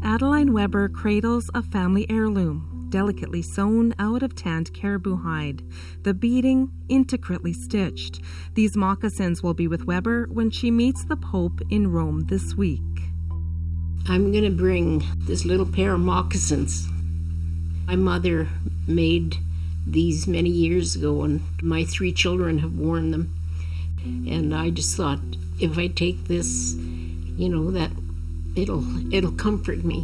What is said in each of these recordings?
Adeline Weber cradles a family heirloom, delicately sewn out of tanned caribou hide, the beading intricately stitched. These moccasins will be with Weber when she meets the Pope in Rome this week. I'm going to bring this little pair of moccasins. My mother made these many years ago, and my 3 children have worn them. And I just thought, if I take this, that it'll comfort me.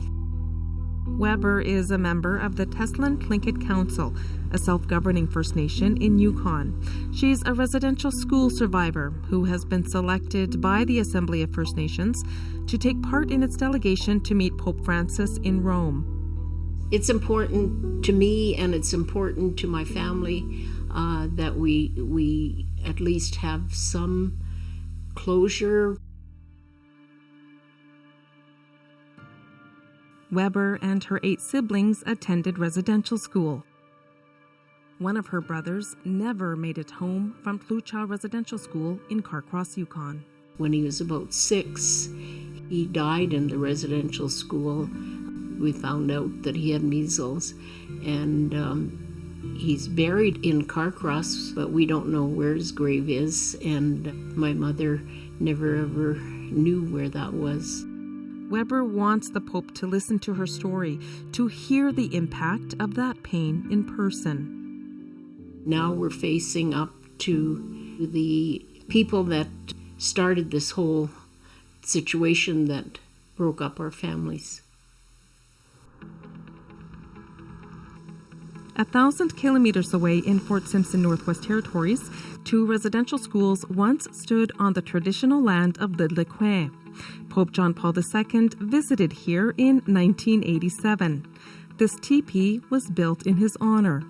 Weber is a member of the Teslin Tlingit Council, a self-governing First Nation in Yukon. She's a residential school survivor who has been selected by the Assembly of First Nations to take part in its delegation to meet Pope Francis in Rome. It's important to me and it's important to my family that we at least have some closure. Weber and her 8 siblings attended residential school. One of her brothers never made it home from Tlucha Residential School in Carcross, Yukon. When he was about 6, he died in the residential school. We found out that he had measles, and he's buried in Carcross, but we don't know where his grave is, and my mother never ever knew where that was. Weber wants the Pope to listen to her story, to hear the impact of that pain in person. Now we're facing up to the people that started this whole situation that broke up our families. 1,000 kilometers away in Fort Simpson, Northwest Territories, 2 residential schools once stood on the traditional land of Lidliquet. Pope John Paul II visited here in 1987. This teepee was built in his honor.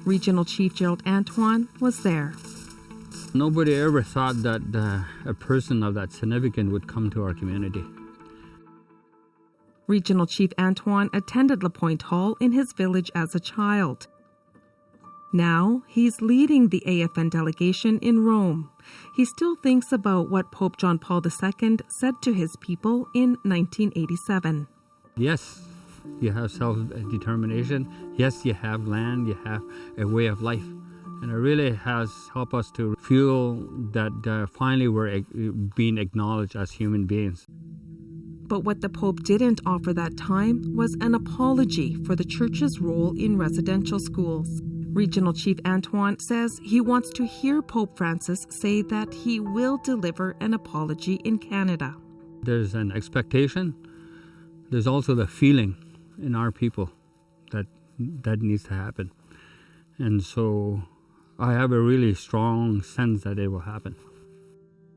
Regional Chief Gerald Antoine was there. Nobody ever thought that a person of that significance would come to our community. Regional Chief Antoine attended LaPointe Hall in his village as a child. Now he's leading the AFN delegation in Rome. He still thinks about what Pope John Paul II said to his people in 1987. Yes, you have self-determination. Yes, you have land, you have a way of life. And it really has helped us to feel that finally we're being acknowledged as human beings. But what the Pope didn't offer that time was an apology for the Church's role in residential schools. Regional Chief Antoine says he wants to hear Pope Francis say that he will deliver an apology in Canada. There's an expectation. There's also the feeling in our people that needs to happen. And so I have a really strong sense that it will happen.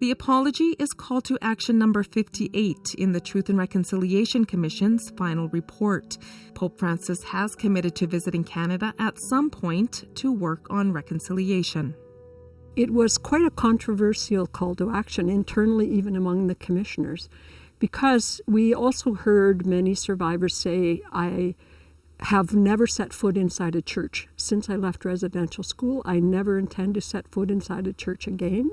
The apology is call to action number 58 in the Truth and Reconciliation Commission's final report. Pope Francis has committed to visiting Canada at some point to work on reconciliation. It was quite a controversial call to action internally, even among the commissioners, because we also heard many survivors say, I have never set foot inside a church. Since I left residential school, I never intend to set foot inside a church again.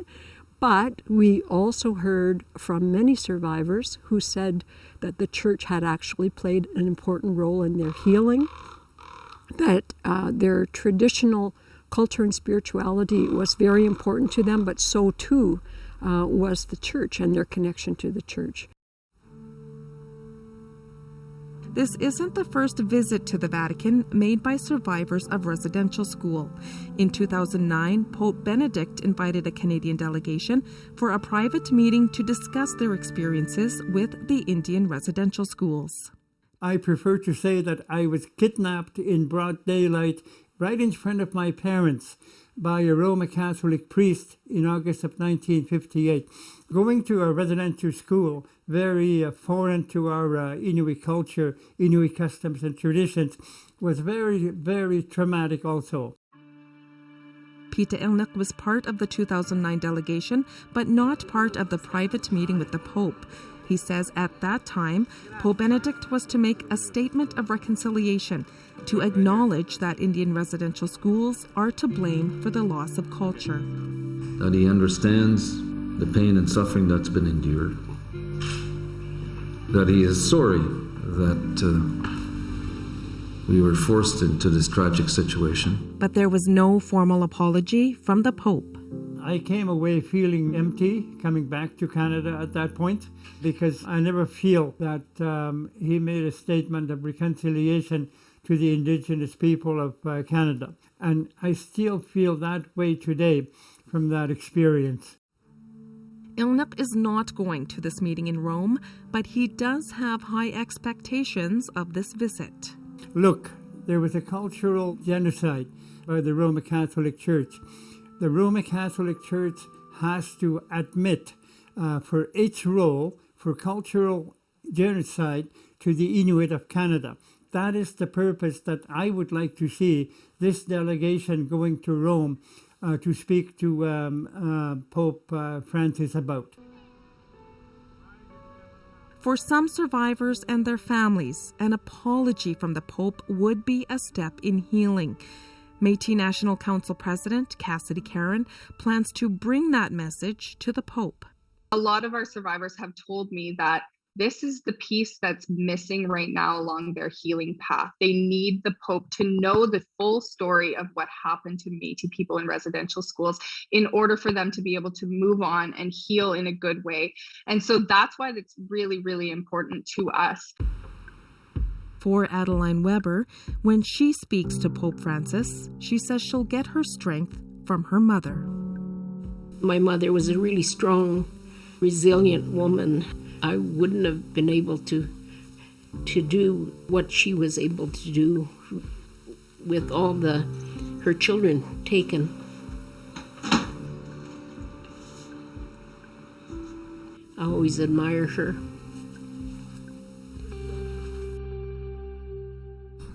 But we also heard from many survivors who said that the church had actually played an important role in their healing, that their traditional culture and spirituality was very important to them, but so too was the church and their connection to the church. This isn't the first visit to the Vatican made by survivors of residential school. In 2009, Pope Benedict invited a Canadian delegation for a private meeting to discuss their experiences with the Indian residential schools. I prefer to say that I was kidnapped in broad daylight right in front of my parents by a Roman Catholic priest in August of 1958. Going to a residential school, very foreign to our Inuit culture, Inuit customs and traditions, was very, very traumatic also. Peter Elnuck was part of the 2009 delegation, but not part of the private meeting with the Pope. He says at that time, Pope Benedict was to make a statement of reconciliation, to acknowledge that Indian residential schools are to blame for the loss of culture. That he understands the pain and suffering that's been endured. That he is sorry that we were forced into this tragic situation. But there was no formal apology from the Pope. I came away feeling empty coming back to Canada at that point, because I never feel that he made a statement of reconciliation to the Indigenous people of Canada. And I still feel that way today from that experience. Ilnuk is not going to this meeting in Rome, but he does have high expectations of this visit. Look, there was a cultural genocide by the Roman Catholic Church. The Roman Catholic Church has to admit for its role for cultural genocide to the Inuit of Canada. That is the purpose that I would like to see this delegation going to Rome to speak to Pope Francis about. For some survivors and their families, an apology from the Pope would be a step in healing. Métis National Council President Cassidy Caron plans to bring that message to the Pope. A lot of our survivors have told me that this is the piece that's missing right now along their healing path. They need the Pope to know the full story of what happened to Métis people in residential schools in order for them to be able to move on and heal in a good way. And so that's why it's really, really important to us. For Adrienne Weber, when she speaks to Pope Francis, she says she'll get her strength from her mother. My mother was a really strong, resilient woman. I wouldn't have been able to do what she was able to do with all her children taken. I always admire her.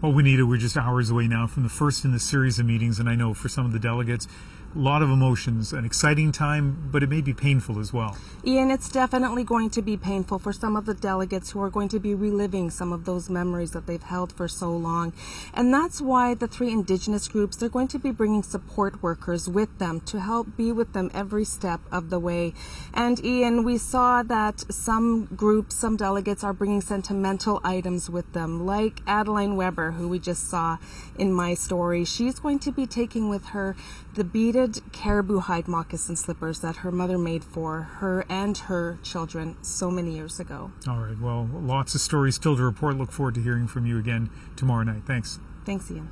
Well, Juanita, we're just hours away now from the first in the series of meetings, and I know for some of the delegates, a lot of emotions, an exciting time, but it may be painful as well. Ian, it's definitely going to be painful for some of the delegates who are going to be reliving some of those memories that they've held for so long. And that's why the 3 Indigenous groups, they're going to be bringing support workers with them to help be with them every step of the way. And Ian, we saw that some groups, some delegates are bringing sentimental items with them, like Adrienne Weber, who we just saw in my story. She's going to be taking with her the beaded caribou hide moccasin slippers that her mother made for her and her children so many years ago. All right, well, lots of stories still to report. Look forward to hearing from you again tomorrow night. Thanks. Thanks, Ian.